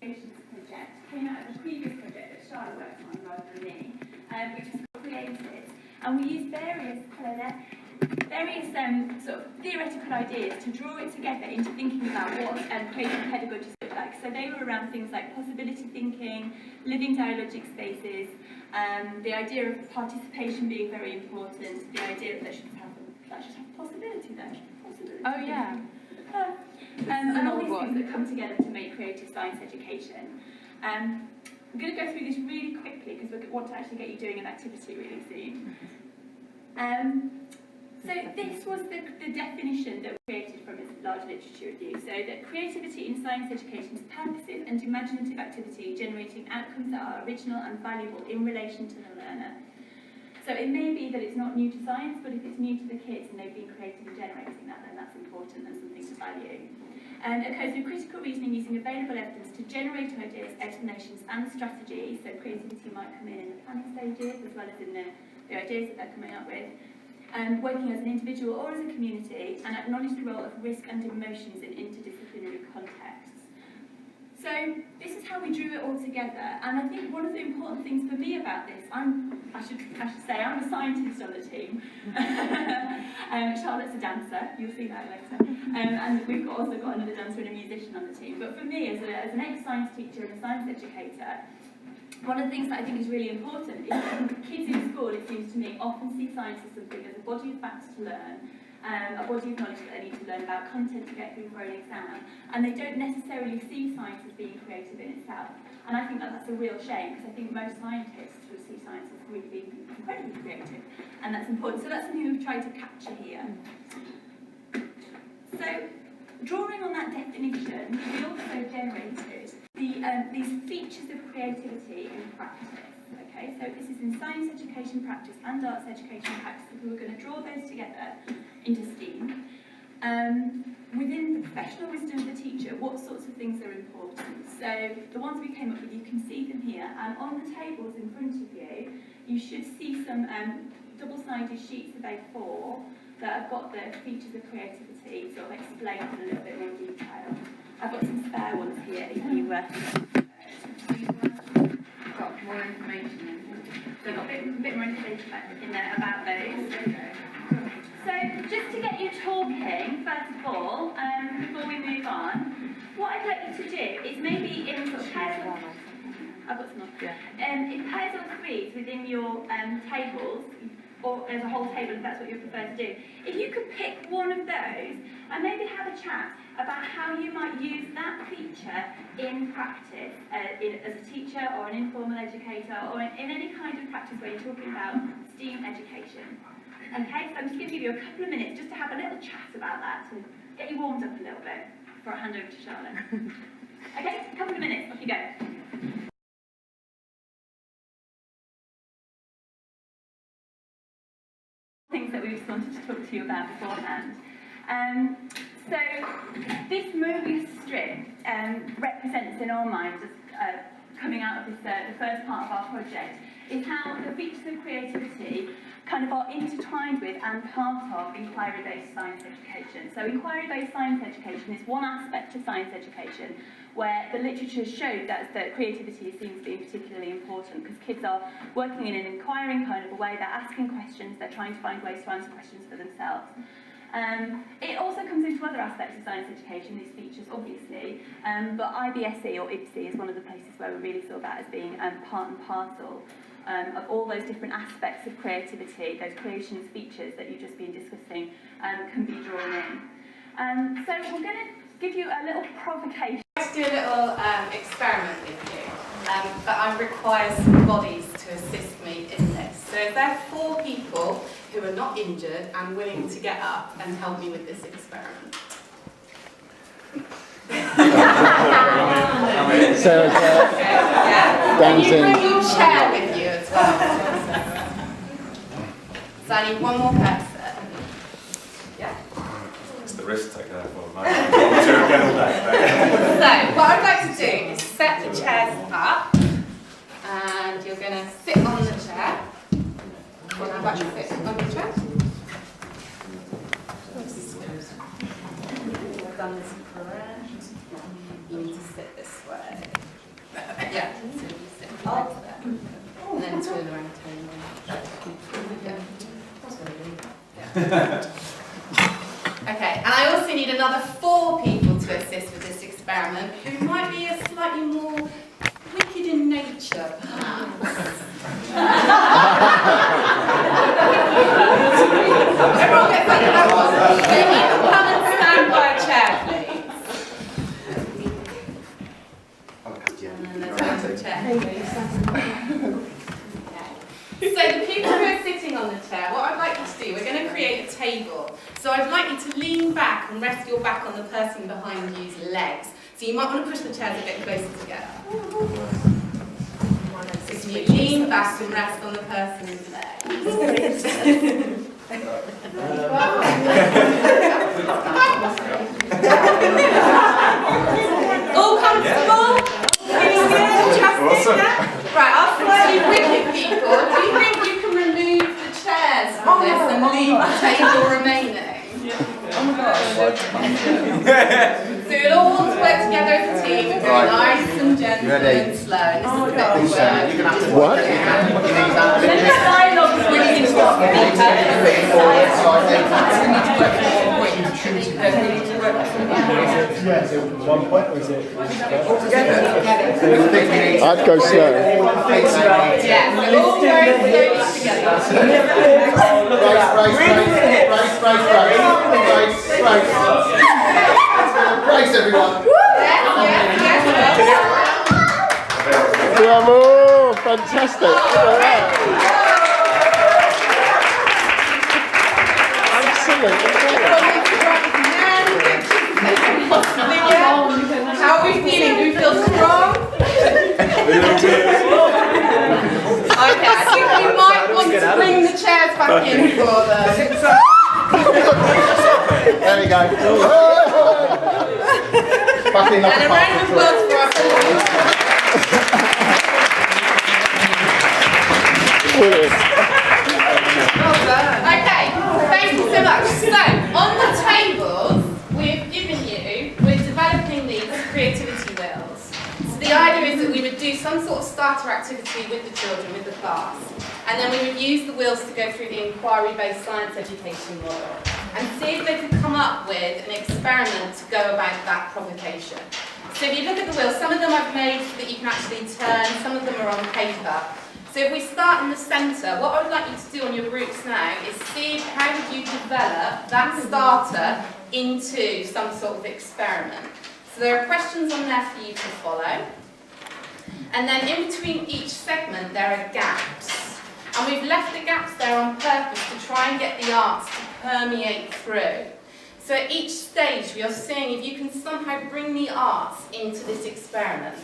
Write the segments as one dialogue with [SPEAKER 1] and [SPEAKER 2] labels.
[SPEAKER 1] project came out of a previous project that Charlotte worked on rather than me, which was created, and we used various sort of theoretical ideas to draw it together into thinking about what creative pedagogies look like. So they were around things like possibility thinking, living dialogic spaces, the idea of participation being very important, the idea that should have possibility there.
[SPEAKER 2] Oh yeah.
[SPEAKER 1] And all these things that come together to make creative science education. I'm going to go through this really quickly because we want to actually get you doing an activity really soon. So this was the definition that we created from this large literature review. So that creativity in science education is purposive and imaginative activity generating outcomes that are original and valuable in relation to the learner. So it may be that it's not new to science, but if it's new to the kids and they've been creative in generating that, then that's important and something to value. And it occurs through critical reasoning using available evidence to generate ideas, explanations and strategies. So creativity might come in the planning stages as well as in the ideas that they're coming up with. Working as an individual or as a community, and acknowledge the role of risk and emotions in interdisciplinary contexts. So this is how we drew it all together, and I think one of the important things for me about this, I should say I'm a scientist on the team. Charlotte's a dancer, you'll see that later, and we've also got another dancer and a musician on the team. But for me, as an ex-science teacher and a science educator, one of the things that I think is really important is that kids in school, it seems to me, often see science as something as a body of facts to learn, a body of knowledge that they need to learn about, content to get through for an exam, and they don't necessarily see science as being creative in itself. And I think that that's a real shame, because I think most scientists would see science as really being incredibly creative, and that's important. So that's something we've tried to capture here. So, drawing on that definition, we also generated these features of creativity in practice. Okay, so this is in science education practice and arts education practice. We were going to draw those together into STEAM. Within the professional wisdom of the teacher, what sorts of things are important? So the ones we came up with, you can see them here, and on the tables in front of you, you should see some double-sided sheets of A4 that have got the features of creativity sort of explained in a little bit more detail. I've got some spare ones here if you got more information in. So I've got a bit more information in there about those. So just to get you talking, first of all, before we move on, what I'd like you to do is maybe in sort of pairs of, I've got some more. In pairs or threes within your tables, or as a whole table if that's what you prefer to do. If you could pick one of those and maybe have a chat about how you might use that feature in practice, as a teacher or an informal educator or in any kind of practice where you're talking about STEAM education. Okay, so I'm just going to give you a couple of minutes just to have a little chat about that, to get you warmed up a little bit before I hand over to Charlotte. Okay, a couple of minutes, off you go. Things that we just wanted to talk to you about beforehand. So this movie strip represents in our minds, coming out of this, the first part of our project, is how the features of creativity kind of are intertwined with and part of inquiry-based science education. So inquiry-based science education is one aspect of science education where the literature showed that creativity seems to be particularly important because kids are working in an inquiring kind of a way, they're asking questions, they're trying to find ways to answer questions for themselves. It also comes into other aspects of science education, these features obviously, but IBSE or IBSE is one of the places where we really saw that as being part and parcel of all those different aspects of creativity, those creations features that you've just been discussing can be drawn in. So we're going to give you a little provocation.
[SPEAKER 2] Let's do a little experiment with you, but I require some bodies to assist me in this. So if there are 4 people who are not injured and willing to get up and help me with this experiment.
[SPEAKER 3] So
[SPEAKER 2] yeah. Can you bring your chair with you as well? So I need one more person. Yeah.
[SPEAKER 4] It's the risk taker for my
[SPEAKER 2] So what I'd like to do is set the chairs up, and you're going to sit on the chair. Well, how about you sit on the chair? We've done this correct. You need to sit this way. Yeah. So you sit right there. And then turn around the table. Yeah. Okay, and I also need another 4 people to assist with this experiment who might be a slightly more wicked in nature, perhaps. Everyone gets like that one. So you can come and stand by a chair, please. And then there's another chair, please. So the people who are sitting on the chair, what I'd like you to do, we're going to create a table. So I'd like you to lean back and rest your back on the person behind you's legs. So you might want to push the chairs a bit closer together. So you lean back and rest on the person's legs. All comfortable?
[SPEAKER 4] Awesome.
[SPEAKER 2] Right, I'll slightly wicked people. Do you think you can remove the chairs from this and leave the table remaining?
[SPEAKER 3] Oh my gosh.
[SPEAKER 2] So you'll all want to work together as a team, very nice and gentle and slow. And this is a bit of work.
[SPEAKER 5] You're going to have to what?
[SPEAKER 3] Yeah, is it 1 point or is it all together?
[SPEAKER 5] I'd go slow.
[SPEAKER 2] Yeah, so all very slowly together.
[SPEAKER 5] Brace everyone.
[SPEAKER 2] Yes.
[SPEAKER 5] Bravo! Fantastic. Excellent.
[SPEAKER 2] How are we feeling? Do we feel strong? Okay, I think we might want to bring the chairs back in for them.
[SPEAKER 5] There we go. Back in like
[SPEAKER 2] And a round of applause for our board. Okay, thank you so much. So, on the tables we've given you, we're developing these creativity wheels. So the idea is that we would do some sort of starter activity with the children, with the class, and then we would use the wheels to go through the inquiry-based science education model and see if they could come up with an experiment to go about that provocation. So if you look at the wheels, some of them I've made so that you can actually turn, some of them are on paper. So if we start in the centre, what I would like you to do on your groups now is see how would you develop that starter into some sort of experiment. So there are questions on there for you to follow. And then in between each segment there are gaps. And we've left the gaps there on purpose to try and get the arts to permeate through. So at each stage we are seeing if you can somehow bring the arts into this experiment.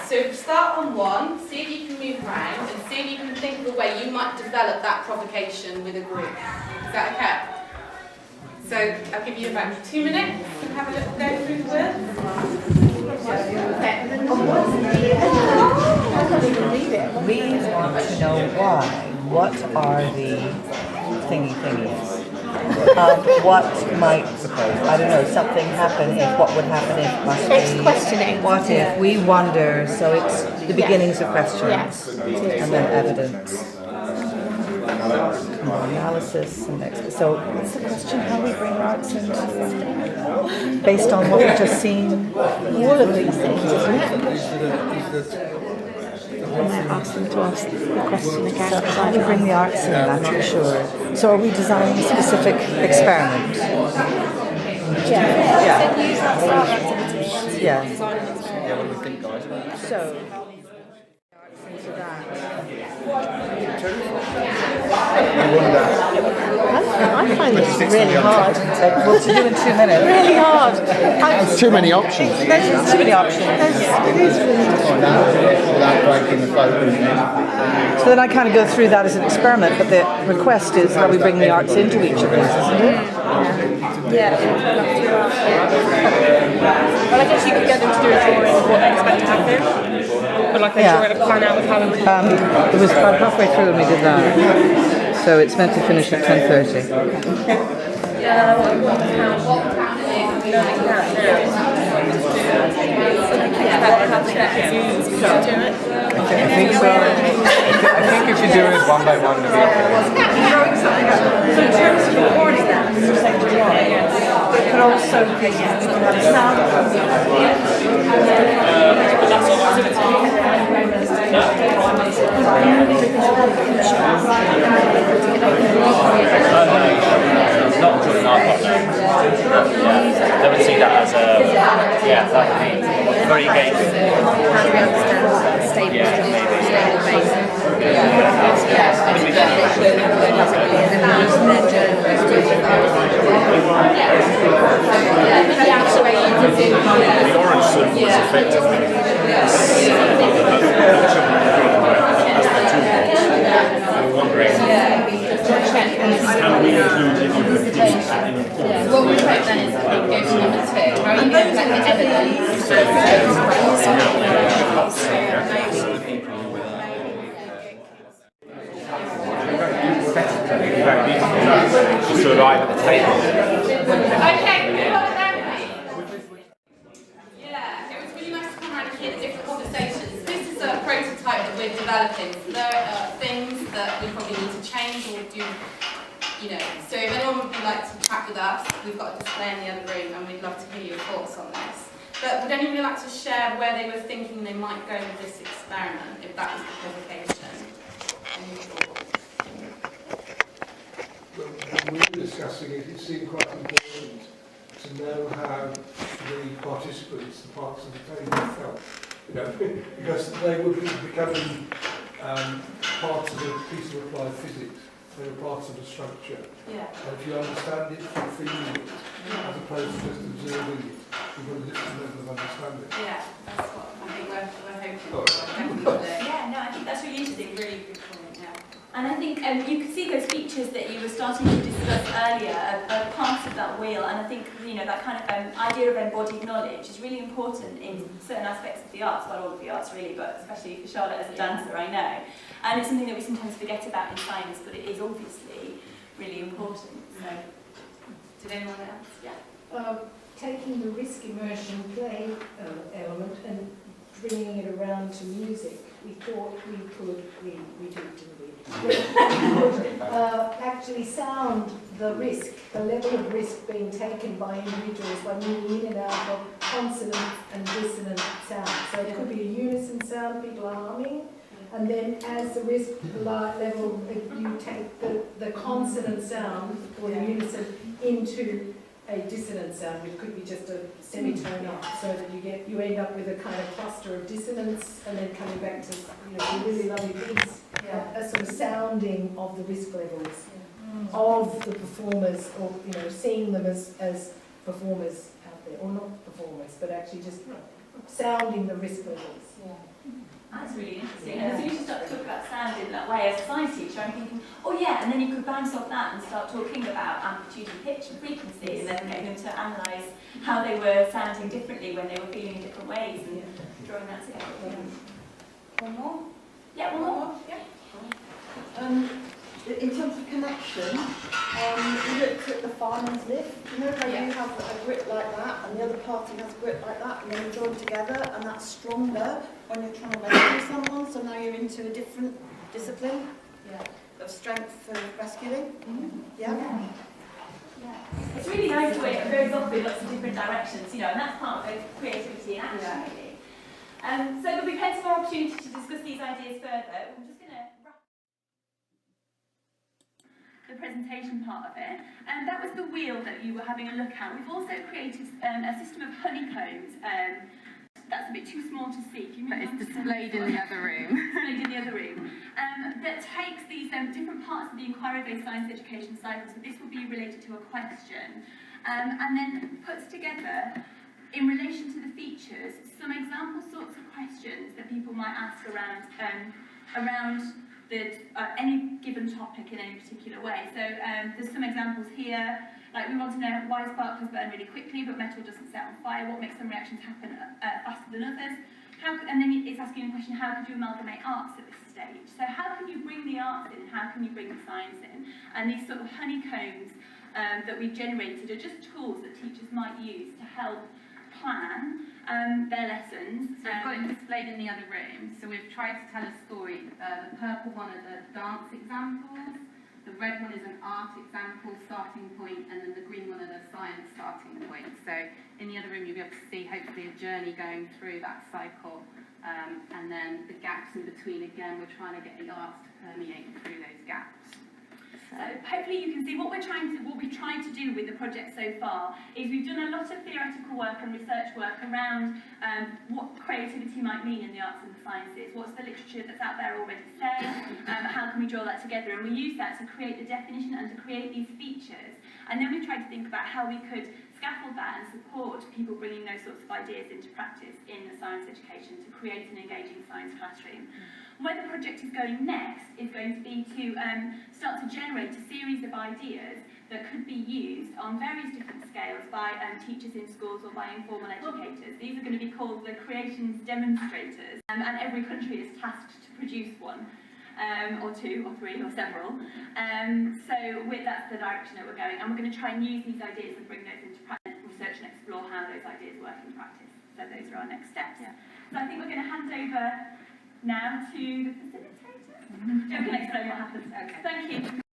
[SPEAKER 2] So start on one, see if you can move around and see if you can think of a way you might develop that provocation with a group. Is that okay? So I'll give you about 2 minutes and have a little go through the word.
[SPEAKER 6] We want to know why. What are the thingies? What might, I don't know, something happen if, what would happen if, must
[SPEAKER 7] It's
[SPEAKER 6] be,
[SPEAKER 7] questioning.
[SPEAKER 6] what if, we wonder, so it's the beginnings of questions,
[SPEAKER 7] Yes.
[SPEAKER 6] and then evidence. Analysis and so what's the question? How we bring arts into based on what we've just seen? All of these things, isn't it?
[SPEAKER 7] And then ask them to ask the question again.
[SPEAKER 6] So how we bring the arts in, I'm not sure. So are we designing a specific experiment? Yeah.
[SPEAKER 7] Use that start activity to
[SPEAKER 6] Yeah.
[SPEAKER 7] design an experiment.
[SPEAKER 6] So
[SPEAKER 7] I find this really hard.
[SPEAKER 6] well, to do in 2 minutes.
[SPEAKER 7] Really hard.
[SPEAKER 5] There's too many options.
[SPEAKER 6] There's too many options.
[SPEAKER 5] Without breaking the focus.
[SPEAKER 6] So then I kind of go through that as an experiment, but the request is how we bring the arts into each of these, isn't it?
[SPEAKER 7] Yeah. Well, I guess you could get them to do a drawing of what they expect to happen. But like they draw it a plan out of how it would
[SPEAKER 6] It was about halfway through when we did that. So it's meant to finish at 10:30.
[SPEAKER 7] how to get views, could you do it?
[SPEAKER 3] I think so. I think if you do it one by one, it'll be okay.
[SPEAKER 6] So in terms of recording that, because you're saying to draw it, it could also be, you could have sound.
[SPEAKER 8] Not good enough, they would see that as a, that would be very engaging.
[SPEAKER 4] How do we understand stable
[SPEAKER 9] The orange circle is effectively I'm wondering, can we include any of the pieces in the form?
[SPEAKER 2] What we hope then is it goes to number 2. How are you going to collect the evidence?
[SPEAKER 3] To arrive at the table.
[SPEAKER 2] Okay, we got it down, please. Yeah, it was really nice to come around and hear the different conversations. This is a prototype that we're developing. So there are things that we probably need to change or do, So if anyone would like to chat with us, we've got a display in the other room and we'd love to hear your thoughts on this. But would anybody like to share where they were thinking they might go with this experiment, if that was the provocation? Any thoughts?
[SPEAKER 10] When we were discussing it, it seemed quite important to know how the participants, the parts of the table felt, because they would be becoming parts of a piece of applied physics. They were parts of the structure.
[SPEAKER 2] Yeah.
[SPEAKER 10] And if you understand it from feeling it, as opposed to just observing it, you've got a different level of understanding.
[SPEAKER 2] Yeah, that's what I think we're hoping for.
[SPEAKER 1] Yeah, no, I think that's really interesting, really good point, yeah. And I think you could see those features that you were starting to discuss earlier are parts of that wheel, and I think that kind of idea of embodied knowledge is really important in certain aspects of the arts, well, all of the arts really, but especially for Charlotte as a dancer, I know. And it's something that we sometimes forget about in science, but it is obviously really important. So, did anyone else? Yeah.
[SPEAKER 11] Taking the risk immersion play element and bringing it around to music, we thought we could, we did, didn't we? Actually sound the risk, the level of risk being taken by individuals by moving in and out of consonant and dissonant sound. So it could be a unison sound, people are humming, and then as the risk level, you take the consonant sound or the unison into a dissonant sound, which could be just a semitone up, so that you end up with a kind of cluster of dissonance, and then coming back to a really lovely piece, a sort of sounding of the risk levels of the performers, or seeing them as performers out there, or not performers, but actually just sounding the risk levels.
[SPEAKER 1] That's really interesting. And as soon as you start to talk about sound in that way as a science teacher, I'm thinking, oh yeah, and then you could bounce off that and start talking about amplitude and pitch and frequency, and then getting them to analyse how they were sounding differently when they were feeling in different ways, and drawing that together.
[SPEAKER 2] One more?
[SPEAKER 1] Yeah, one more.
[SPEAKER 11] Yeah. In terms of connection, we looked at the fireman's lift. You know how you have a grip like that, and the other party has a grip like that, and then you join together, and that's stronger when you're trying to rescue someone. So now you're into a different discipline of strength for rescuing. Yeah.
[SPEAKER 1] It's really nice the way it goes off in lots of different directions, and that's part of both creativity and action, really. So there'll be plenty more opportunity to discuss these ideas further. I'm just going to wrap the presentation part of it. And that was the wheel that you were having a look at. We've also created a system of honeycombs. That's a bit too small to see.
[SPEAKER 2] But it's displayed in the other room.
[SPEAKER 1] Displayed in the other room. That takes these different parts of the inquiry-based science education cycle. So this will be related to a question, and then puts together, in relation to the features, some example sorts of questions that people might ask around any given topic in any particular way. So there's some examples here, like we want to know why sparklers burn really quickly but metal doesn't set on fire, what makes some reactions happen faster than others, and then it's asking a question, how could you amalgamate arts at this stage? So how can you bring the arts in, how can you bring the science in? And these sort of honeycombs that we've generated are just tools that teachers might use to help plan their lessons.
[SPEAKER 2] So we've got it displayed in the other room. So we've tried to tell a story. The purple one are the dance examples, the red one is an art example starting point, and then the green one are the science starting point. So in the other room you'll be able to see hopefully a journey going through that cycle, and then the gaps in between, again we're trying to get the arts to permeate through those gaps.
[SPEAKER 1] So hopefully you can see what we've tried to do with the project so far is we've done a lot of theoretical work and research work around what creativity might mean in the arts and the sciences, what's the literature that's out there already saying, how can we draw that together, and we use that to create the definition and to create these features. And then we tried to think about how we could scaffold that and support people bringing those sorts of ideas into practice in the science education to create an engaging science classroom. Where the project is going next is going to be to start to generate a series of ideas that could be used on various different scales by teachers in schools or by informal educators. These are going to be called the creations demonstrators, and every country is tasked to produce one. Or two, or three, or several. So that's the direction that we're going, and we're going to try and use these ideas and bring those into practice, research and explore how those ideas work in practice. So those are our next steps. Yeah. So I think we're going to hand over now to the facilitator. Joe can explain what happens. Okay. Thank you.